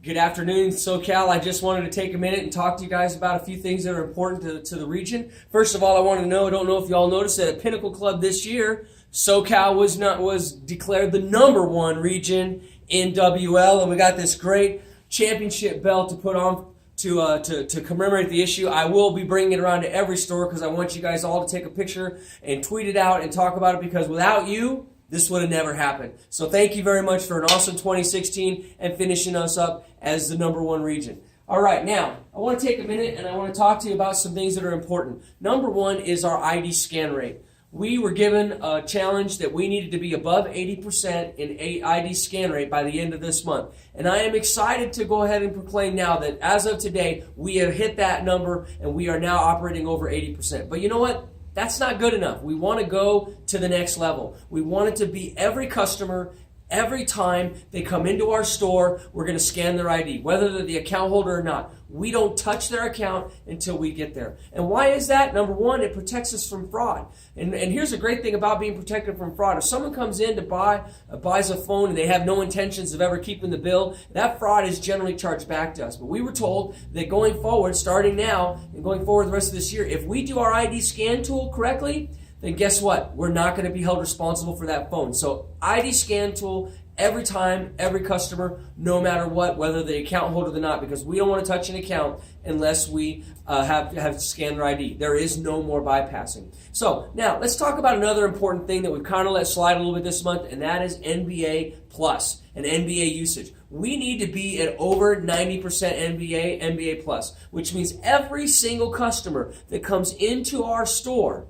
Good afternoon, SoCal. I just wanted to take a minute and talk to you guys about a few things that are important to the region. First of all, I want to know, I don't know if you all noticed that at Pinnacle Club this year, SoCal was declared the #1 region in WL, and we got this great championship belt to put on to commemorate the issue. I will be bringing it around to every store because I want you guys all to take a picture and tweet it out and talk about it, because without you, this would have never happened. So thank you very much for an awesome 2016 and finishing us up as the #1 region. All right, now, I want to take a minute and I want to talk to you about some things that are important. Number one is our ID scan rate. We were given a challenge that we needed to be above 80% in ID scan rate by the end of this month. And I am excited to go ahead and proclaim now that as of today, we have hit that number and we are now operating over 80%. But you know what? That's not good enough. We want to go to the next level. We want it to be every customer, every time they come into our store, we're going to scan their ID, whether they're the account holder or not. We don't touch their account until we get there. And why is that? Number one, it protects us from fraud. And here's a great thing about being protected from fraud. If someone comes in to buys a phone and they have no intentions of ever keeping the bill, that fraud is generally charged back to us. But we were told that going forward, starting now and going forward the rest of this year, if we do our ID scan tool correctly, then guess what? We're not going to be held responsible for that phone. So ID scan tool every time, every customer, no matter what, whether the account holder or not, because we don't want to touch an account unless we have scanned their ID. There is no more bypassing. So now let's talk about another important thing that we've kind of let slide a little bit this month, and that is NBA Plus and NBA usage. We need to be at over 90% NBA Plus, which means every single customer that comes into our store,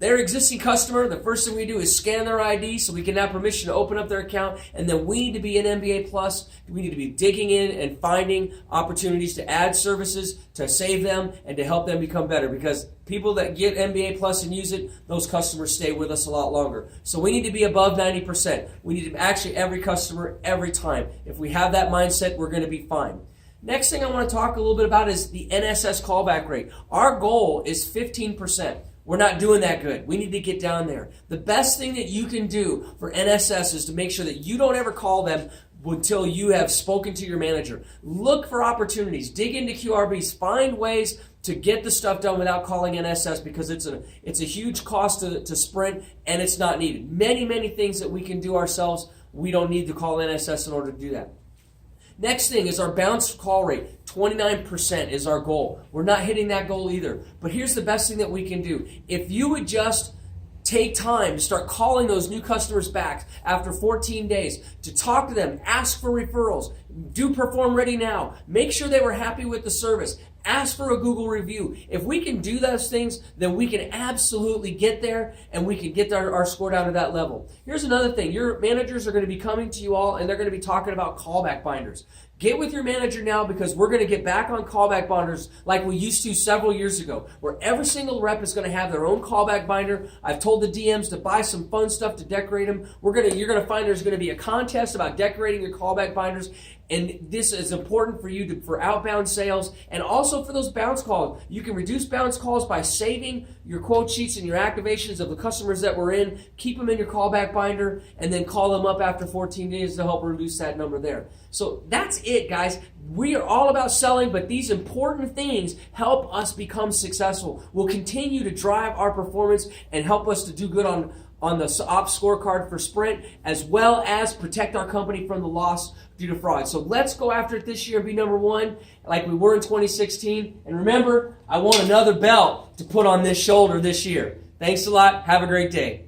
their existing customer, the first thing we do is scan their ID so we can have permission to open up their account, and then we need to be in NBA Plus. We need to be digging in and finding opportunities to add services, to save them, and to help them become better, because people that get NBA Plus and use it, those customers stay with us a lot longer. So we need to be above 90%. We need to actually every customer, every time. If we have that mindset, we're going to be fine. Next thing I want to talk a little bit about is the NSS callback rate. Our goal is 15%. We're not doing that good. We need to get down there. The best thing that you can do for NSS is to make sure that you don't ever call them until you have spoken to your manager. Look for opportunities. Dig into QRBs. Find ways to get the stuff done without calling NSS, because it's a huge cost to Sprint, and it's not needed. Many things that we can do ourselves, we don't need to call NSS in order to do that. Next thing is our bounce call rate. 29% is our goal. We're not hitting that goal either. But here's the best thing that we can do. If you would just take time to start calling those new customers back after 14 days, to talk to them, ask for referrals, do Perform Ready Now, make sure they were happy with the service, ask for a Google review. If we can do those things, then we can absolutely get there, and we can get our score down to that level. Here's another thing. Your managers are going to be coming to you all, and they're going to be talking about callback binders. Get with your manager now, because we're going to get back on callback binders like we used to several years ago, where every single rep is going to have their own callback binder. I've told the DMs to buy some fun stuff to decorate them. You're going to find there's going to be a contest about decorating your callback binders. And this is important for you for outbound sales, and also for those bounce calls. You can reduce bounce calls by saving your quote sheets and your activations of the customers that were in. Keep them in your callback binder, and then call them up after 14 days to help reduce that number there. So that's it, guys. We are all about selling, but these important things help us become successful. Will continue to drive our performance and help us to do good on the ops scorecard for Sprint, as well as protect our company from the loss due to fraud. So let's go after it this year and be #1 like we were in 2016. And remember, I want another belt to put on this shoulder this year. Thanks a lot. Have a great day.